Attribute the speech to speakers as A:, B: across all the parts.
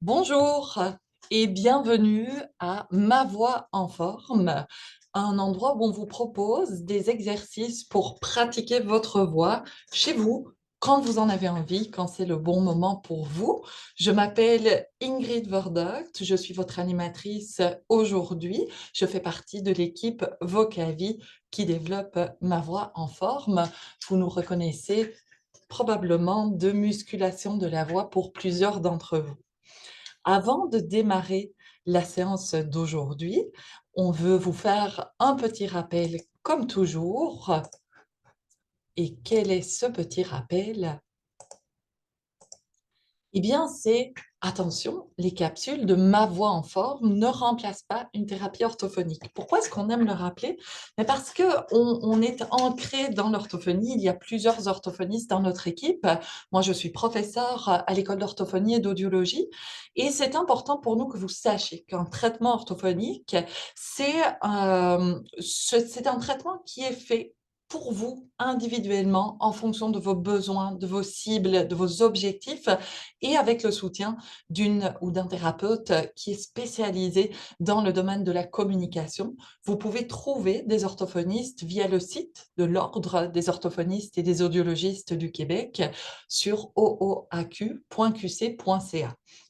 A: Bonjour et bienvenue à Ma Voix en forme, un endroit où on vous propose des exercices pour pratiquer votre voix chez vous, quand vous en avez envie, quand c'est le bon moment pour vous. Je m'appelle Ingrid Verdogt, je suis votre animatrice aujourd'hui. Je fais partie de l'équipe Vocavi qui développe Ma Voix en forme. Vous nous reconnaissez probablement de musculation de la voix pour plusieurs d'entre vous. Avant de démarrer la séance d'aujourd'hui, on veut vous faire un petit rappel comme toujours. Et quel est ce petit rappel? Eh bien, c'est attention, les capsules de Ma Voix en forme ne remplacent pas une thérapie orthophonique. Pourquoi est-ce qu'on aime le rappeler? Mais parce qu'on est ancré dans l'orthophonie. Il y a plusieurs orthophonistes dans notre équipe. Moi, je suis professeure à l'école d'orthophonie et d'audiologie. Et c'est important pour nous que vous sachiez qu'un traitement orthophonique, c'est un traitement qui est fait pour vous individuellement en fonction de vos besoins, de vos cibles, de vos objectifs et avec le soutien d'une ou d'un thérapeute qui est spécialisé dans le domaine de la communication. Vous pouvez trouver des orthophonistes via le site de l'Ordre des orthophonistes et des audiologistes du Québec sur ooaq.qc.ca.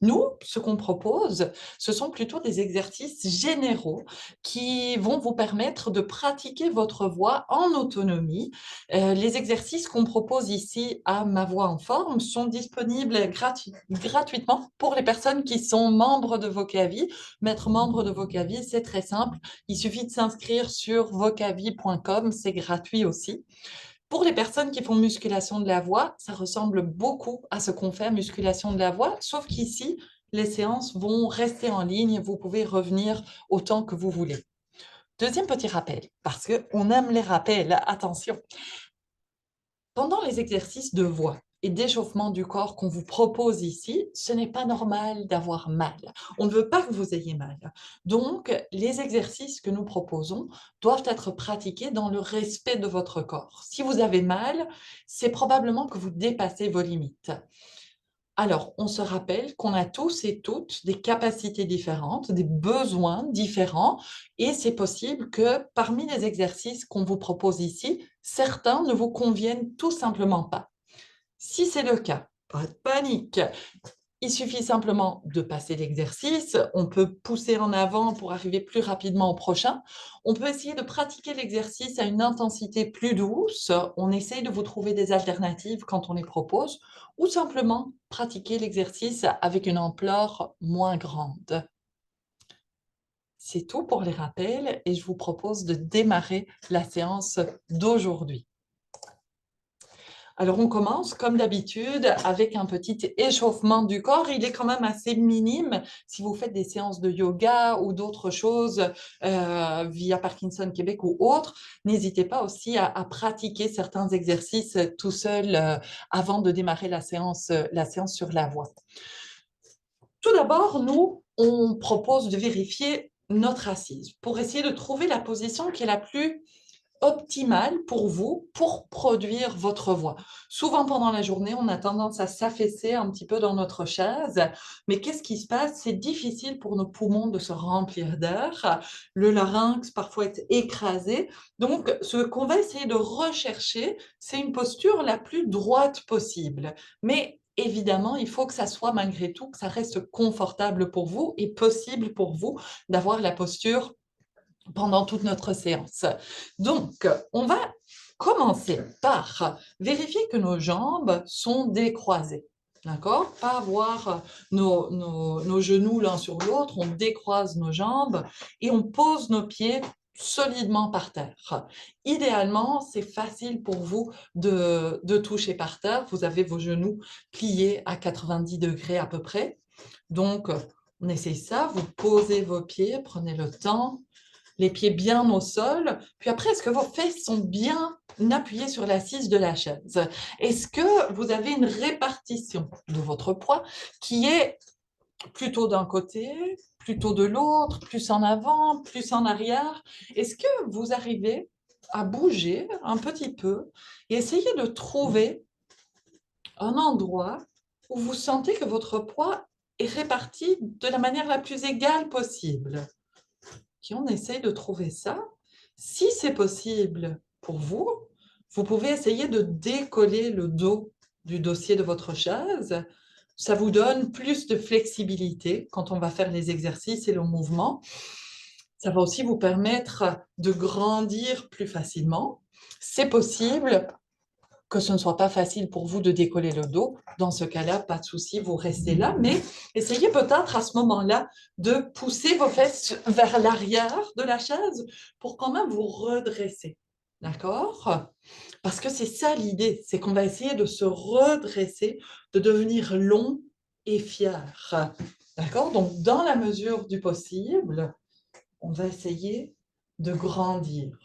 A: Nous, ce qu'on propose, ce sont plutôt des exercices généraux qui vont vous permettre de pratiquer votre voix en autonomie. Les exercices qu'on propose ici à Ma Voix en forme sont disponibles gratuitement pour les personnes qui sont membres de Vocavi. Être membre de Vocavi, c'est très simple. Il suffit de s'inscrire sur vocavi.com, c'est gratuit aussi. Pour les personnes qui font musculation de la voix, ça ressemble beaucoup à ce qu'on fait à musculation de la voix, sauf qu'ici, les séances vont rester en ligne. Vous pouvez revenir autant que vous voulez. Deuxième petit rappel, parce qu'on aime les rappels, attention. Pendant les exercices de voix et d'échauffement du corps qu'on vous propose ici, ce n'est pas normal d'avoir mal. On ne veut pas que vous ayez mal. Donc, les exercices que nous proposons doivent être pratiqués dans le respect de votre corps. Si vous avez mal, c'est probablement que vous dépassez vos limites. Alors, on se rappelle qu'on a tous et toutes des capacités différentes, des besoins différents, et c'est possible que parmi les exercices qu'on vous propose ici, certains ne vous conviennent tout simplement pas. Si c'est le cas, pas de panique. Il suffit simplement de passer l'exercice, on peut pousser en avant pour arriver plus rapidement au prochain. On peut essayer de pratiquer l'exercice à une intensité plus douce, on essaye de vous trouver des alternatives quand on les propose, ou simplement pratiquer l'exercice avec une ampleur moins grande. C'est tout pour les rappels et je vous propose de démarrer la séance d'aujourd'hui. Alors, on commence comme d'habitude avec un petit échauffement du corps. Il est quand même assez minime. Si vous faites des séances de yoga ou d'autres choses via Parkinson Québec ou autres, n'hésitez pas aussi à pratiquer certains exercices tout seul avant de démarrer la séance sur la voix. Tout d'abord, nous, on propose de vérifier notre assise pour essayer de trouver la position qui est la plus optimale pour vous, pour produire votre voix. Souvent pendant la journée, on a tendance à s'affaisser un petit peu dans notre chaise, mais qu'est-ce qui se passe? C'est difficile pour nos poumons de se remplir d'air. Le larynx parfois est écrasé. Donc, ce qu'on va essayer de rechercher, c'est une posture la plus droite possible. Mais évidemment, il faut que ça soit malgré tout, que ça reste confortable pour vous et possible pour vous d'avoir la posture pendant toute notre séance. Donc, on va commencer par vérifier que nos jambes sont décroisées. D'accord? Pas avoir nos genoux l'un sur l'autre, on décroise nos jambes et on pose nos pieds solidement par terre. Idéalement, c'est facile pour vous de toucher par terre. Vous avez vos genoux pliés à 90 degrés à peu près. Donc, on essaye ça, vous posez vos pieds, prenez le temps, les pieds bien au sol. Puis après, est-ce que vos fesses sont bien appuyées sur l'assise de la chaise? Est-ce que vous avez une répartition de votre poids qui est plutôt d'un côté, plutôt de l'autre, plus en avant, plus en arrière? Est-ce que vous arrivez à bouger un petit peu et essayer de trouver un endroit où vous sentez que votre poids est réparti de la manière la plus égale possible. Et on essaye de trouver ça. Si c'est possible pour vous, vous pouvez essayer de décoller le dos du dossier de votre chaise. Ça vous donne plus de flexibilité quand on va faire les exercices et le mouvement. Ça va aussi vous permettre de grandir plus facilement. C'est possible que ce ne soit pas facile pour vous de décoller le dos. Dans ce cas-là, pas de souci, vous restez là, mais essayez peut-être à ce moment-là de pousser vos fesses vers l'arrière de la chaise pour quand même vous redresser. D'accord? Parce que c'est ça l'idée, c'est qu'on va essayer de se redresser, de devenir long et fier. D'accord? Donc, dans la mesure du possible, on va essayer de grandir.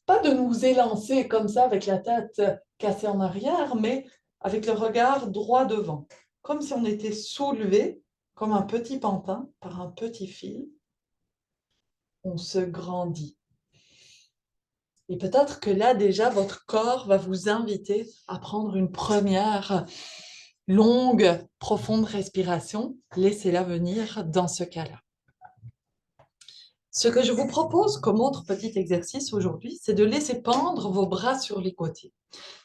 A: Pas de nous élancer comme ça avec la tête cassée en arrière, mais avec le regard droit devant, comme si on était soulevé comme un petit pantin par un petit fil. On se grandit. Et peut-être que là, déjà, votre corps va vous inviter à prendre une première longue, profonde respiration. Laissez-la venir dans ce cas-là. Ce que je vous propose comme autre petit exercice aujourd'hui, c'est de laisser pendre vos bras sur les côtés.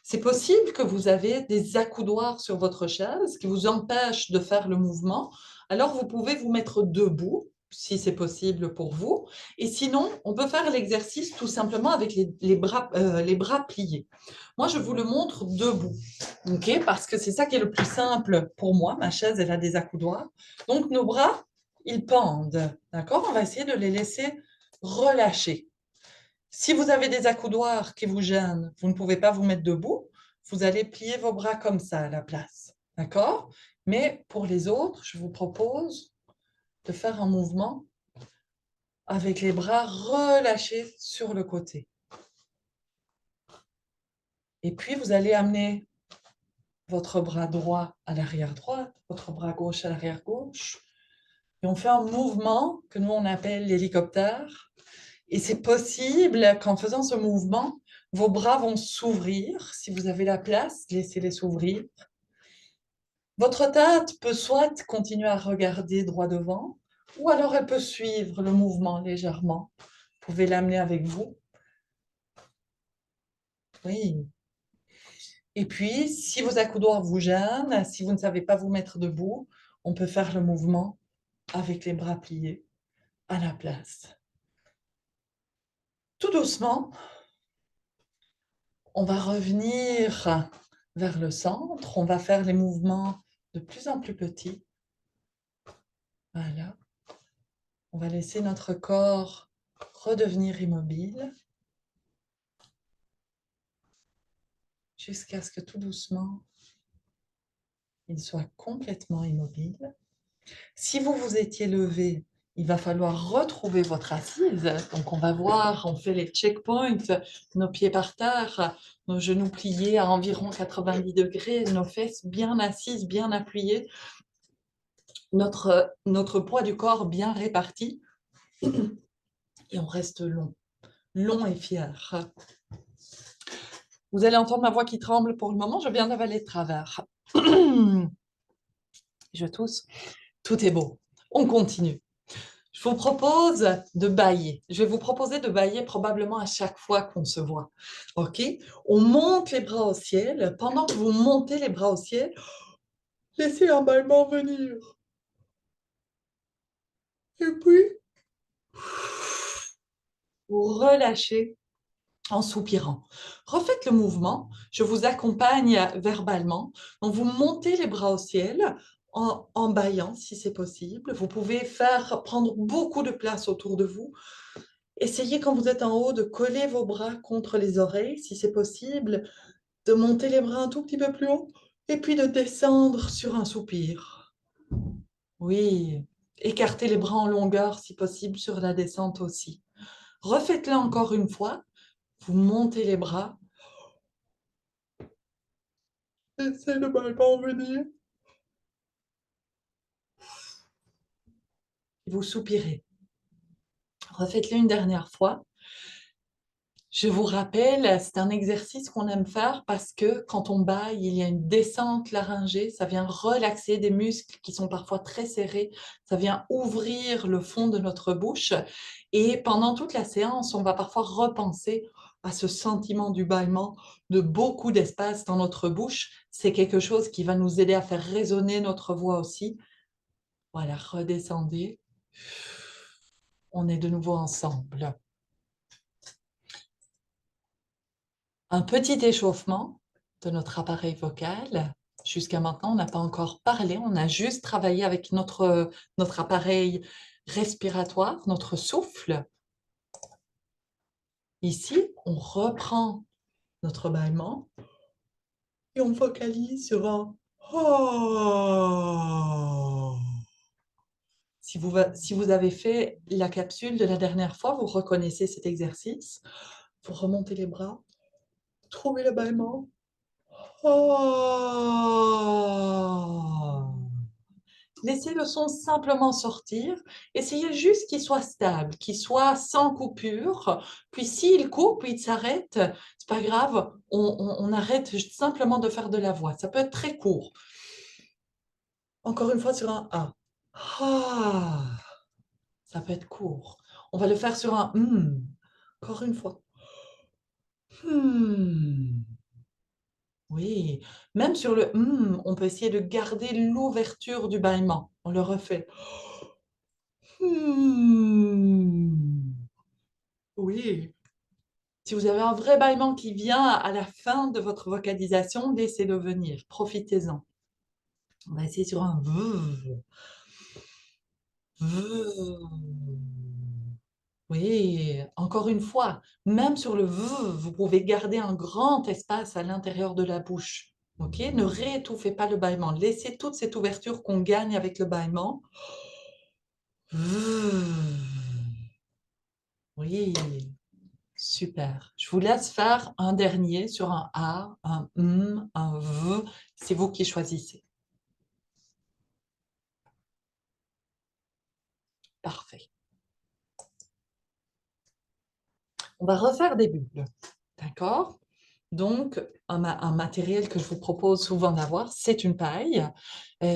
A: C'est possible que vous avez des accoudoirs sur votre chaise qui vous empêchent de faire le mouvement. Alors, vous pouvez vous mettre debout, si c'est possible pour vous. Et sinon, on peut faire l'exercice tout simplement avec les bras pliés. Moi, je vous le montre debout, ok? Parce que c'est ça qui est le plus simple pour moi. Ma chaise, elle a des accoudoirs. Donc, nos bras, ils pendent, d'accord? On va essayer de les laisser relâcher. Si vous avez des accoudoirs qui vous gênent, vous ne pouvez pas vous mettre debout, vous allez plier vos bras comme ça à la place. D'accord? Mais pour les autres, je vous propose de faire un mouvement avec les bras relâchés sur le côté. Et puis, vous allez amener votre bras droit à l'arrière droite, votre bras gauche à l'arrière gauche. Et on fait un mouvement que nous, on appelle l'hélicoptère. Et c'est possible qu'en faisant ce mouvement, vos bras vont s'ouvrir. Si vous avez la place, laissez-les s'ouvrir. Votre tête peut soit continuer à regarder droit devant, ou alors elle peut suivre le mouvement légèrement. Vous pouvez l'amener avec vous. Oui. Et puis, si vos accoudoirs vous gênent, si vous ne savez pas vous mettre debout, on peut faire le mouvement avec les bras pliés à la place. Tout doucement, on va revenir vers le centre. On va faire les mouvements de plus en plus petits. Voilà. On va laisser notre corps redevenir immobile jusqu'à ce que tout doucement, il soit complètement immobile. Si vous vous étiez levé, il va falloir retrouver votre assise. Donc, on va voir, on fait les checkpoints, nos pieds par terre, nos genoux pliés à environ 90 degrés, nos fesses bien assises, bien appuyées, notre poids du corps bien réparti. Et on reste long, long et fier. Vous allez entendre ma voix qui tremble pour le moment, je viens d'avaler de travers. Je tousse. Tout est beau. On continue. Je vous propose de bâiller. Je vais vous proposer de bâiller probablement à chaque fois qu'on se voit. OK? On monte les bras au ciel. Pendant que vous montez les bras au ciel, laissez un bâillement venir. Et puis, vous relâchez en soupirant. Refaites le mouvement. Je vous accompagne verbalement. Donc, vous montez les bras au ciel en bâillant, si c'est possible. Vous pouvez prendre beaucoup de place autour de vous. Essayez, quand vous êtes en haut, de coller vos bras contre les oreilles, si c'est possible, de monter les bras un tout petit peu plus haut, et puis de descendre sur un soupir. Oui, écartez les bras en longueur, si possible, sur la descente aussi. Refaites-le encore une fois. Vous montez les bras. Laissez le ballon venir. Vous soupirez. Refaites-le une dernière fois. Je vous rappelle, c'est un exercice qu'on aime faire parce que quand on baille, il y a une descente laryngée, ça vient relaxer des muscles qui sont parfois très serrés, ça vient ouvrir le fond de notre bouche et pendant toute la séance, on va parfois repenser à ce sentiment du bâillement, de beaucoup d'espace dans notre bouche. C'est quelque chose qui va nous aider à faire résonner notre voix aussi. Voilà, redescendez. On est de nouveau ensemble. Un petit échauffement de notre appareil vocal. Jusqu'à maintenant, on n'a pas encore parlé, on a juste travaillé avec notre appareil respiratoire, notre souffle. Ici, on reprend notre bâillement et on focalise sur un oh. Si vous avez fait la capsule de la dernière fois, vous reconnaissez cet exercice. Vous remontez les bras, trouvez le bâillement. Oh. Laissez le son simplement sortir. Essayez juste qu'il soit stable, qu'il soit sans coupure. Puis s'il coupe, il s'arrête, c'est pas grave, on arrête simplement de faire de la voix. Ça peut être très court. Encore une fois sur un A. Ah. Ça peut être court. On va le faire sur un Encore une fois. Hmm. Oui, même sur le on peut essayer de garder l'ouverture du bâillement. On le refait. Hmm. Oui. Si vous avez un vrai bâillement qui vient à la fin de votre vocalisation, laissez-le venir. Profitez-en. On va essayer sur un v. Oui, encore une fois, même sur le v, vous pouvez garder un grand espace à l'intérieur de la bouche. Ok, ne réétouffez pas le bâillement. Laissez toute cette ouverture qu'on gagne avec le bâillement. Oui, super. Je vous laisse faire un dernier sur un A, un un V. C'est vous qui choisissez. Parfait. On va refaire des bulles. D'accord? Donc, un matériel que je vous propose souvent d'avoir, c'est une paille.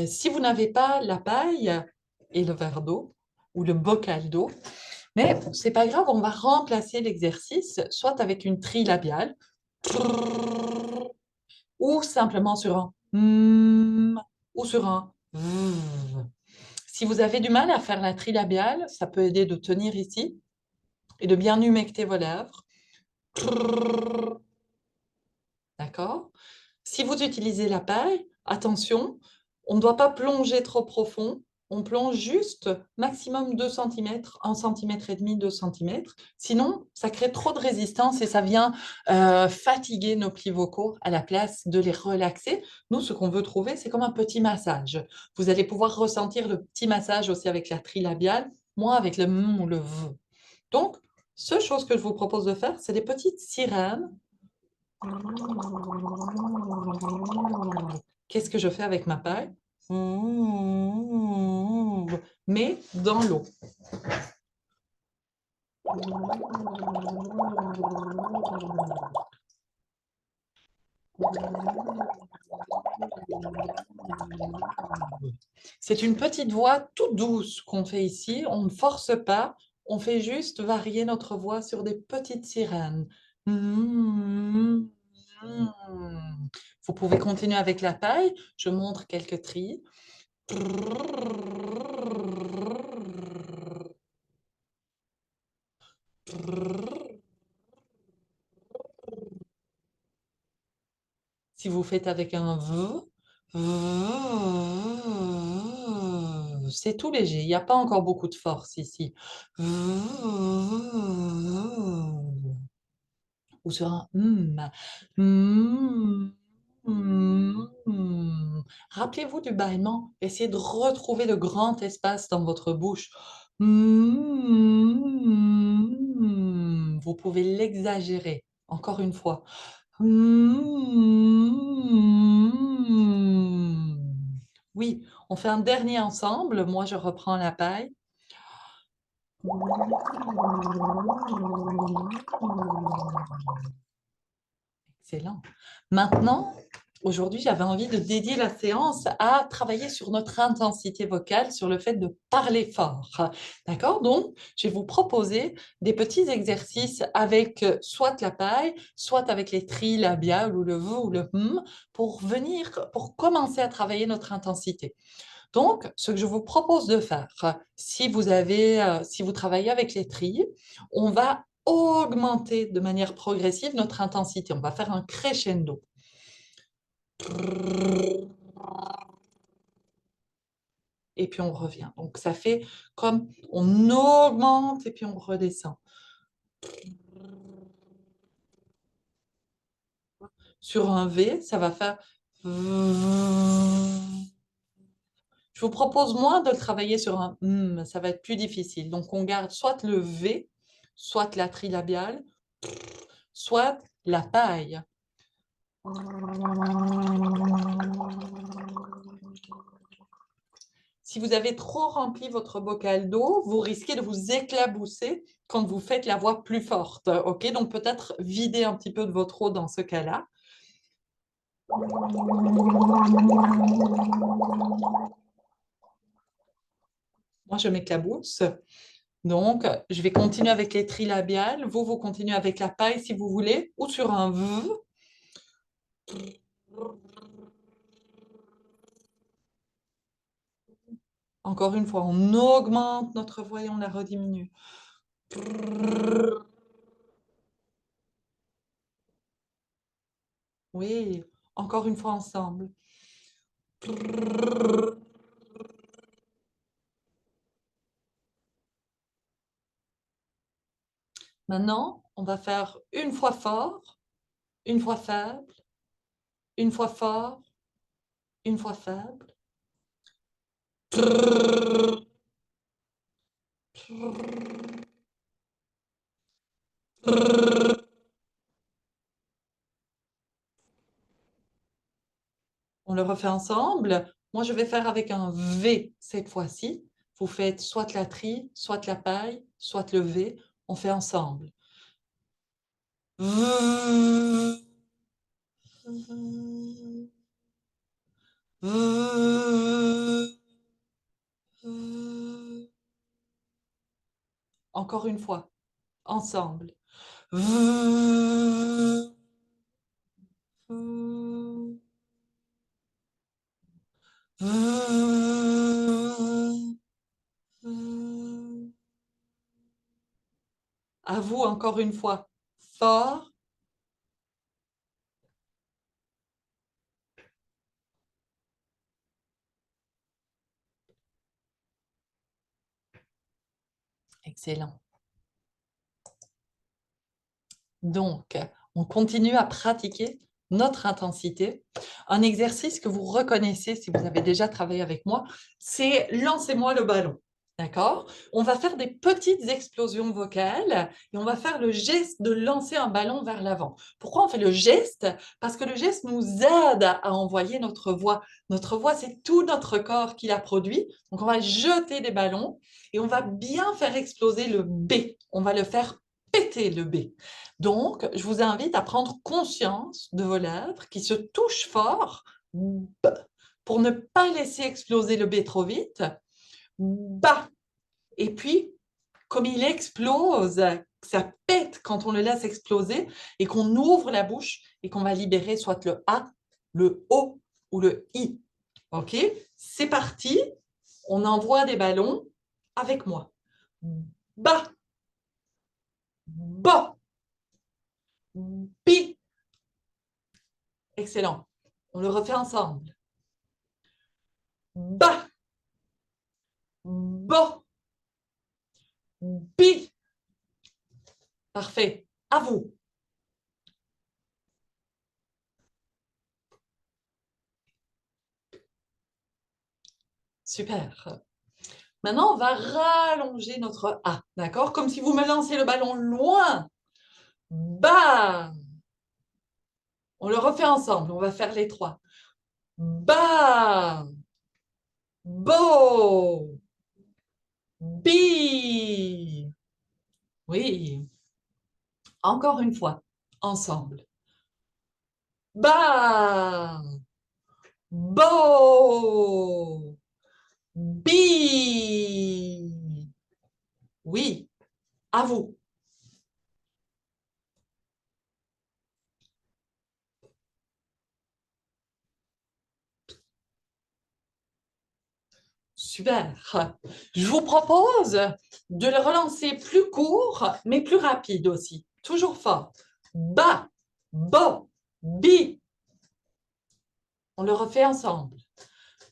A: Si vous n'avez pas la paille et le verre d'eau ou le bocal d'eau, mais c'est pas grave, on va remplacer l'exercice soit avec une trilabiale ou simplement sur un ou sur un v. Si vous avez du mal à faire la trilabiale, ça peut aider de tenir ici et de bien humecter vos lèvres. D'accord? Si vous utilisez la paille, attention, on ne doit pas plonger trop profond. On plonge juste maximum 2 centimètres, 1,5 cm, 2 centimètres. Sinon, ça crée trop de résistance et ça vient fatiguer nos plis vocaux à la place de les relaxer. Nous, ce qu'on veut trouver, c'est comme un petit massage. Vous allez pouvoir ressentir le petit massage aussi avec la trilabiale, moi avec le ou le v. Donc, ce chose que je vous propose de faire, c'est des petites sirènes. Qu'est-ce que je fais avec ma paille? Mais dans l'eau. C'est une petite voix toute douce qu'on fait ici. On ne force pas, on fait juste varier notre voix sur des petites sirènes. Vous pouvez continuer avec la paille. Je montre quelques trilles. Si vous faites avec un c'est tout léger. Il n'y a pas encore beaucoup de force ici. Ou sur un Rappelez-vous du bâillement. Essayez de retrouver de grands espaces dans votre bouche. Vous pouvez l'exagérer. Encore une fois. Oui, on fait un dernier ensemble. Moi, je reprends la paille. Excellent. Maintenant, aujourd'hui, j'avais envie de dédier la séance à travailler sur notre intensité vocale, sur le fait de parler fort. D'accord? Donc, je vais vous proposer des petits exercices avec soit la paille, soit avec les trilles labiales ou le v ou le m pour commencer à travailler notre intensité. Donc, ce que je vous propose de faire, si vous travaillez avec les trilles, on va augmenter de manière progressive notre intensité. On va faire un crescendo. Et puis on revient. Donc, ça fait comme on augmente et puis on redescend. Sur un V, ça va faire... Je vous propose moins de le travailler sur un ça va être plus difficile. Donc, on garde soit le V, soit la trilabiale, soit la paille. Si vous avez trop rempli votre bocal d'eau, vous risquez de vous éclabousser quand vous faites la voix plus forte. Ok, donc peut-être vider un petit peu de votre eau dans ce cas-là. Moi, je m'éclabousse. Donc, je vais continuer avec les trilabiales. Vous continuez avec la paille si vous voulez, ou sur un V. Encore une fois, on augmente notre voix et on la rediminue. Oui, encore une fois ensemble. Maintenant, on va faire une fois fort, une fois faible, une fois fort, une fois faible. On le refait ensemble. Moi, je vais faire avec un V cette fois-ci. Vous faites soit la tri, soit la paille, soit le V. On fait ensemble. Encore une fois, ensemble. À vous, encore une fois. Fort. Excellent. Donc, on continue à pratiquer notre intensité. Un exercice que vous reconnaissez si vous avez déjà travaillé avec moi, c'est lancez-moi le ballon. D'accord? On va faire des petites explosions vocales et on va faire le geste de lancer un ballon vers l'avant. Pourquoi on fait le geste? Parce que le geste nous aide à envoyer notre voix. Notre voix, c'est tout notre corps qui la produit. Donc, on va jeter des ballons et on va bien faire exploser le B. On va le faire péter le B. Donc, je vous invite à prendre conscience de vos lèvres qui se touchent fort pour ne pas laisser exploser le B trop vite. Bah. Et puis, comme il explose, ça pète quand on le laisse exploser et qu'on ouvre la bouche et qu'on va libérer soit le A, le O ou le I. OK? C'est parti. On envoie des ballons avec moi. Ba, ba, bi. Excellent. On le refait ensemble. Ba, bo, bi. Parfait. À vous. Super. Maintenant, on va rallonger notre A, d'accord? Comme si vous me lancez le ballon loin. Bam! On le refait ensemble, on va faire les trois. Bam! Bo! Bi! Oui. Encore une fois, ensemble. Ba, bo, bi. Oui, à vous. Super. Je vous propose de le relancer plus court, mais plus rapide aussi. Toujours fort. Ba, bo, bi. On le refait ensemble.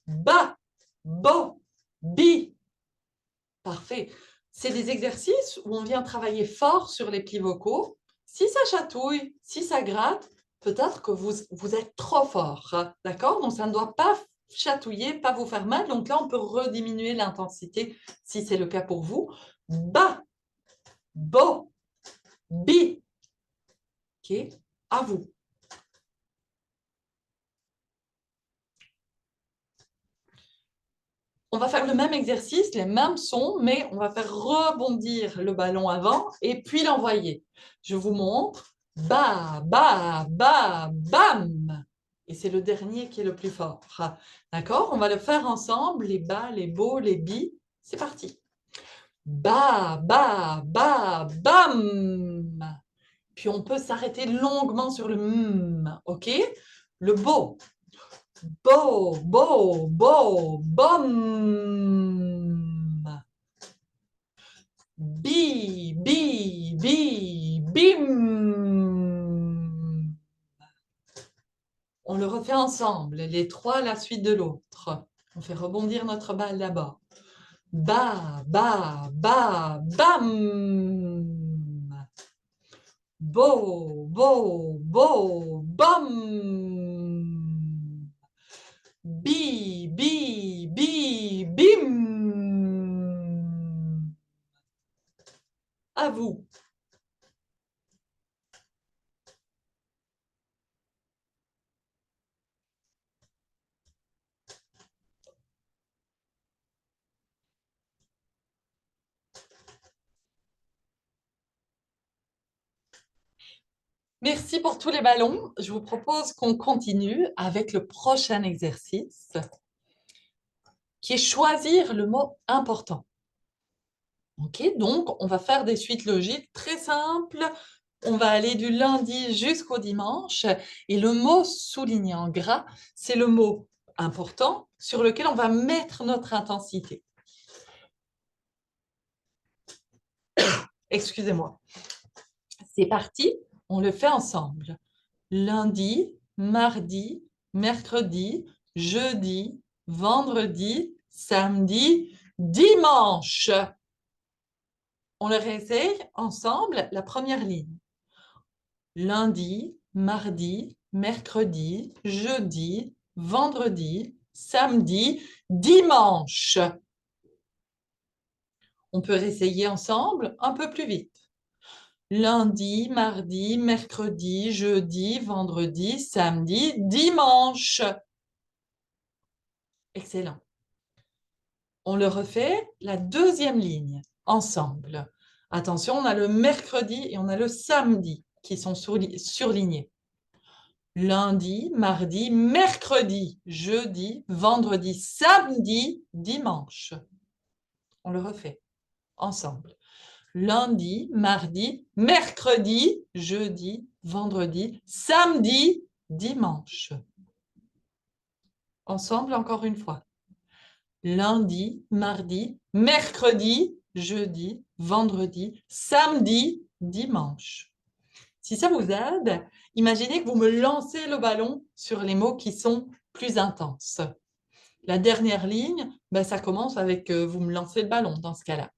A: Ba, bo, bi. Parfait. C'est des exercices où on vient travailler fort sur les plis vocaux. Si ça chatouille, si ça gratte, peut-être que vous êtes trop fort. D'accord? Donc, ça ne doit pas chatouiller, pas vous faire mal. Donc là, on peut rediminuer l'intensité si c'est le cas pour vous. Ba, bo, bi. OK? À vous. On va faire le même exercice, les mêmes sons, mais on va faire rebondir le ballon avant et puis l'envoyer. Je vous montre. Ba, ba, ba, bam. Et c'est le dernier qui est le plus fort. D'accord? On va le faire ensemble, les bas, les beaux, les bi. C'est parti. Ba, ba, ba, bam. Puis on peut s'arrêter longuement sur le m. OK? Le beau. Bo, bo, bo, bom. Bi, bi, bi, bim. On le refait ensemble, les trois à la suite de l'autre. On fait rebondir notre balle d'abord. Ba, ba, ba, bam. Bo, bo, bo, bam. Bi, bi, bi, bim. À vous. Merci pour tous les ballons. Je vous propose qu'on continue avec le prochain exercice, qui est choisir le mot important. OK, donc on va faire des suites logiques très simples. On va aller du lundi jusqu'au dimanche. Et le mot souligné en gras, c'est le mot important sur lequel on va mettre notre intensité. Excusez-moi. C'est parti, on le fait ensemble. Lundi, mardi, mercredi, jeudi, vendredi, samedi, dimanche. On le réessaye ensemble, la première ligne. Lundi, mardi, mercredi, jeudi, vendredi, samedi, dimanche. On peut réessayer ensemble un peu plus vite. Lundi, mardi, mercredi, jeudi, vendredi, samedi, dimanche. Excellent. On le refait, la deuxième ligne, ensemble. Attention, on a le mercredi et on a le samedi qui sont surlignés. Lundi, mardi, mercredi, jeudi, vendredi, samedi, dimanche. On le refait, ensemble. Lundi, mardi, mercredi, jeudi, vendredi, samedi, dimanche. Ensemble, encore une fois. Lundi, mardi, mercredi, jeudi, vendredi, samedi, dimanche. Si ça vous aide, imaginez que vous me lancez le ballon sur les mots qui sont plus intenses. La dernière ligne, ça commence avec vous me lancez le ballon dans ce cas-là.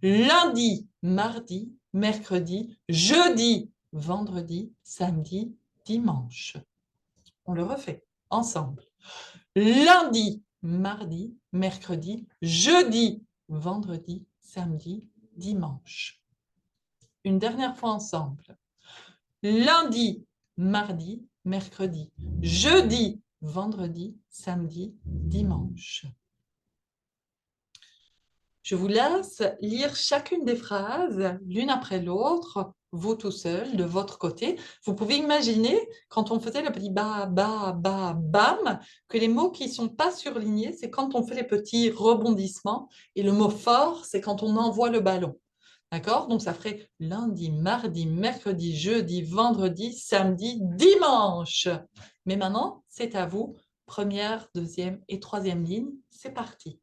A: Lundi, mardi, mercredi, jeudi, vendredi, samedi, dimanche. On le refait ensemble. Lundi, mardi, mercredi, jeudi, vendredi, samedi, dimanche. Une dernière fois ensemble. Lundi, mardi, mercredi, jeudi, vendredi, samedi, dimanche. Je vous laisse lire chacune des phrases, l'une après l'autre, vous tout seul, de votre côté. Vous pouvez imaginer, quand on faisait le petit ba, ba, ba, bam, que les mots qui ne sont pas surlignés, c'est quand on fait les petits rebondissements. Et le mot fort, c'est quand on envoie le ballon. D'accord? Donc, ça ferait lundi, mardi, mercredi, jeudi, vendredi, samedi, dimanche. Mais maintenant, c'est à vous. Première, deuxième et troisième ligne. C'est parti.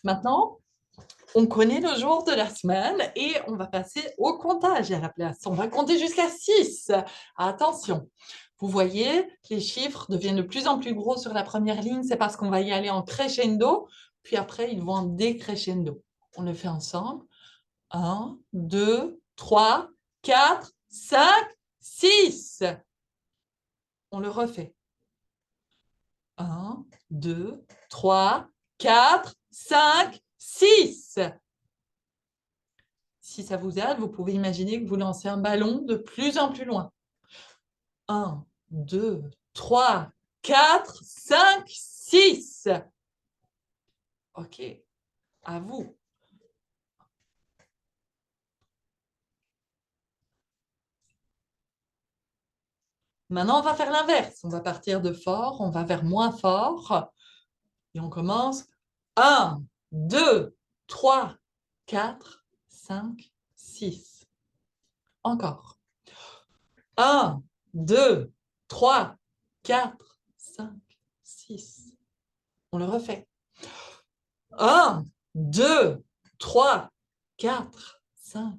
A: Maintenant, on connaît le jour de la semaine et on va passer au comptage à la place. On va compter jusqu'à 6. Attention, vous voyez, les chiffres deviennent de plus en plus gros sur la première ligne. C'est parce qu'on va y aller en crescendo, puis après, ils vont en décrescendo. On le fait ensemble. 1, 2, 3, 4, 5, 6. On le refait. 1, 2, 3, 4, 5, 6. Si ça vous aide, vous pouvez imaginer que vous lancez un ballon de plus en plus loin. 1, 2, 3, 4, 5, 6. OK, à vous. Maintenant, on va faire l'inverse. On va partir de fort, on va vers moins fort. Et on commence. 1, 2, 3, 4, 5, 6. Encore. 1, 2, 3, 4, 5, 6. On le refait. 1, 2, 3, 4, 5,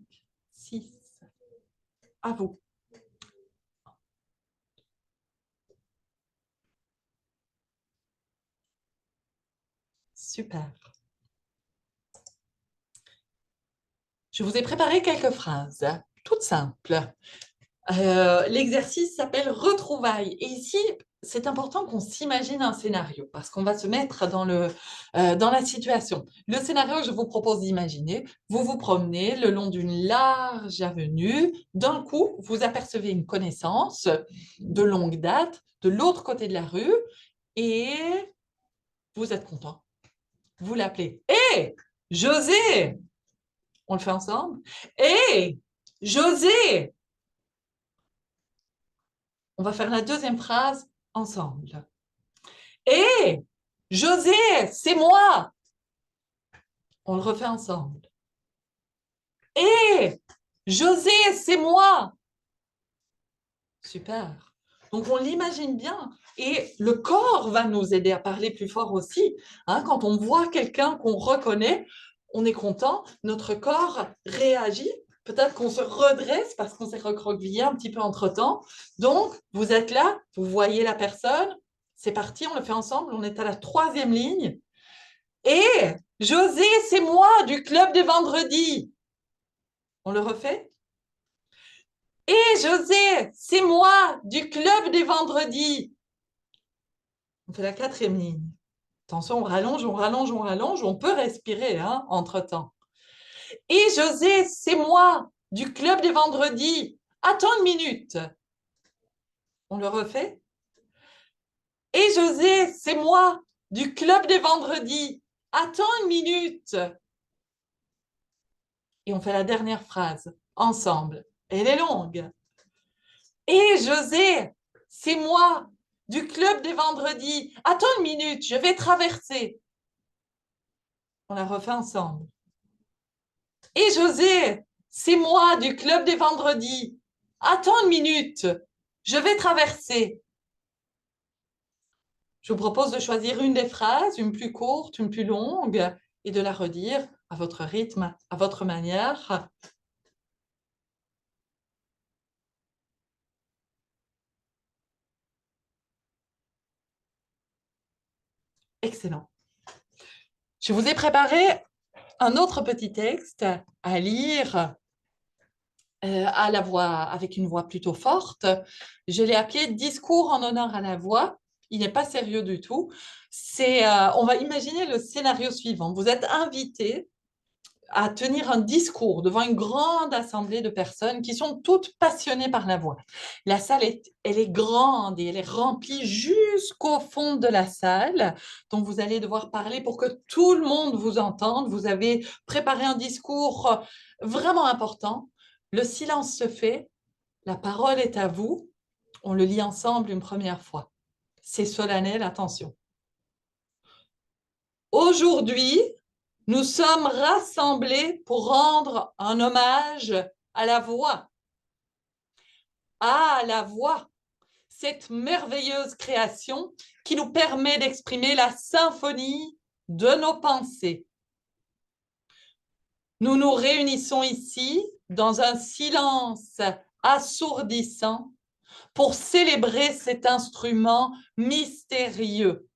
A: 6. À vous. Super. Je vous ai préparé quelques phrases, toutes simples. L'exercice s'appelle retrouvailles. Et ici, c'est important qu'on s'imagine un scénario parce qu'on va se mettre dans la situation. Le scénario que je vous propose d'imaginer, vous vous promenez le long d'une large avenue. D'un coup, vous apercevez une connaissance de longue date de l'autre côté de la rue et vous êtes content. Vous l'appelez. Hé, José! On le fait ensemble. Hé, José! On va faire la deuxième phrase ensemble. Hé, José, c'est moi! On le refait ensemble. Hé, José, c'est moi! Super. Donc, on l'imagine bien. Et le corps va nous aider à parler plus fort aussi. Hein, quand on voit quelqu'un qu'on reconnaît, on est content, notre corps réagit. Peut-être qu'on se redresse parce qu'on s'est recroquevillé un petit peu entre-temps. Donc, vous êtes là, vous voyez la personne. C'est parti, on le fait ensemble. On est à la troisième ligne. Et José, c'est moi du club des vendredis. On le refait? Et José, c'est moi du club des vendredis. On fait la quatrième ligne. Attention, on rallonge, on rallonge, on rallonge. On peut respirer hein, entre-temps. Et José, c'est moi du club des vendredis. Attends une minute. On le refait? Et José, c'est moi du club des vendredis. Attends une minute. Et on fait la dernière phrase ensemble. Elle est longue. Et José, c'est moi du club des vendredis. Attends une minute, je vais traverser. On la refait ensemble. Et José, c'est moi du club des vendredis. Attends une minute, je vais traverser. Je vous propose de choisir une des phrases, une plus courte, une plus longue, et de la redire à votre rythme, à votre manière. Excellent. Je vous ai préparé un autre petit texte à lire à la voix, avec une voix plutôt forte. Je l'ai appelé Discours en honneur à la voix. Il n'est pas sérieux du tout. On va imaginer le scénario suivant. Vous êtes invité à tenir un discours devant une grande assemblée de personnes qui sont toutes passionnées par la voix. La salle, elle est grande et elle est remplie jusqu'au fond de la salle. Donc, vous allez devoir parler pour que tout le monde vous entende. Vous avez préparé un discours vraiment important. Le silence se fait. La parole est à vous. On le lit ensemble une première fois. C'est solennel, attention. Aujourd'hui, nous sommes rassemblés pour rendre un hommage à la voix. À la voix, cette merveilleuse création qui nous permet d'exprimer la symphonie de nos pensées. Nous nous réunissons ici dans un silence assourdissant pour célébrer cet instrument mystérieux.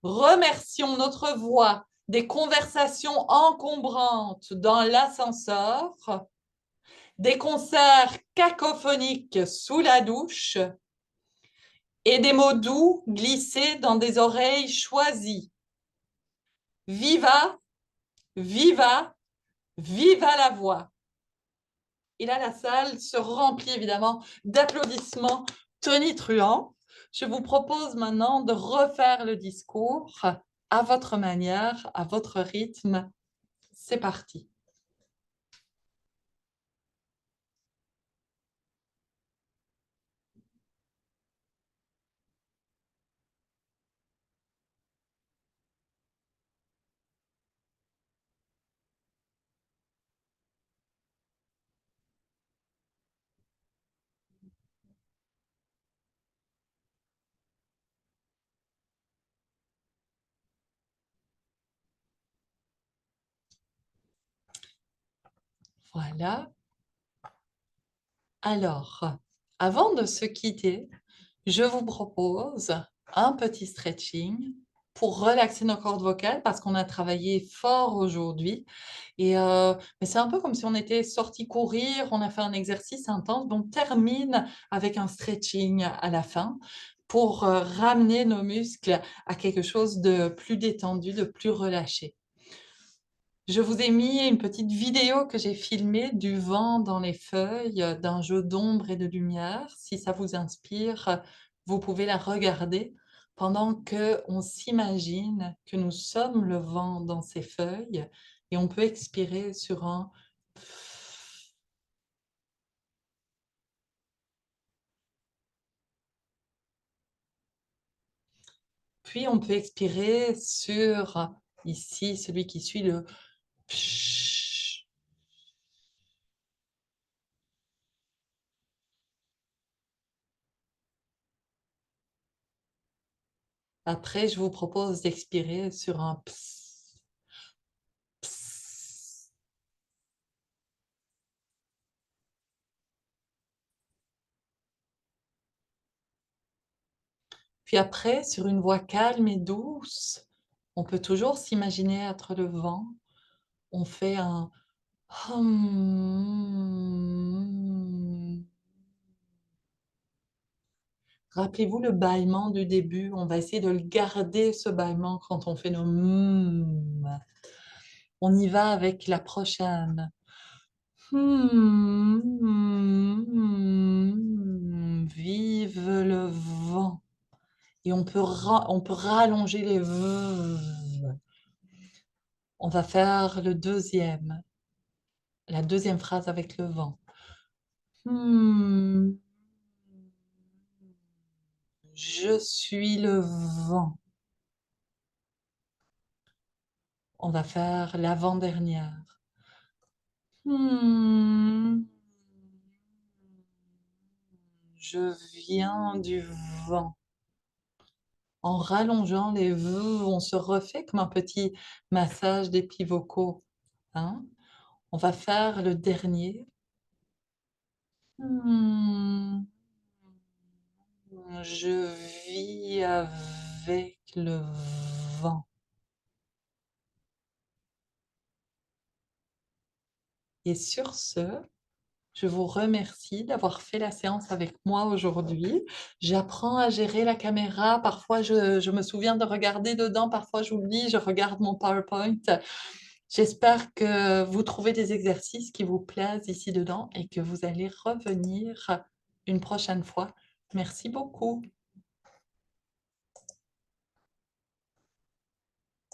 A: Remercions notre voix des conversations encombrantes dans l'ascenseur, des concerts cacophoniques sous la douche et des mots doux glissés dans des oreilles choisies. Viva, viva, viva la voix. Et là, la salle se remplit évidemment d'applaudissements tonitruants. Je vous propose maintenant de refaire le discours à votre manière, à votre rythme. C'est parti. Voilà. Alors, avant de se quitter, je vous propose un petit stretching pour relaxer nos cordes vocales parce qu'on a travaillé fort aujourd'hui. Mais c'est un peu comme si on était sorti courir, on a fait un exercice intense, donc on termine avec un stretching à la fin pour ramener nos muscles à quelque chose de plus détendu, de plus relâché. Je vous ai mis une petite vidéo que j'ai filmée du vent dans les feuilles, d'un jeu d'ombre et de lumière. Si ça vous inspire, vous pouvez la regarder pendant que on s'imagine que nous sommes le vent dans ces feuilles et on peut expirer sur un puis on peut expirer sur ici celui qui suit le Après, je vous propose d'expirer sur un ps, ps. Puis après, sur une voix calme et douce, on peut toujours s'imaginer être le vent. On fait un hum. Rappelez-vous le bâillement du début. On va essayer de le garder, ce bâillement, quand on fait nos On y va avec la prochaine. Vive le vent. Et on peut rallonger les v. On va faire la deuxième phrase avec le vent. Hmm, je suis le vent. On va faire l'avant-dernière. Hmm, je viens du vent. En rallongeant les v, on se refait comme un petit massage des plis vocaux. Hein. On va faire le dernier. Hmm, je vis avec le vent. Et sur ce, Je vous remercie d'avoir fait la séance avec moi aujourd'hui. J'apprends à gérer la caméra. Parfois, je me souviens de regarder dedans. Parfois, j'oublie. Je regarde mon PowerPoint. J'espère que vous trouvez des exercices qui vous plaisent ici dedans et que vous allez revenir une prochaine fois. Merci beaucoup.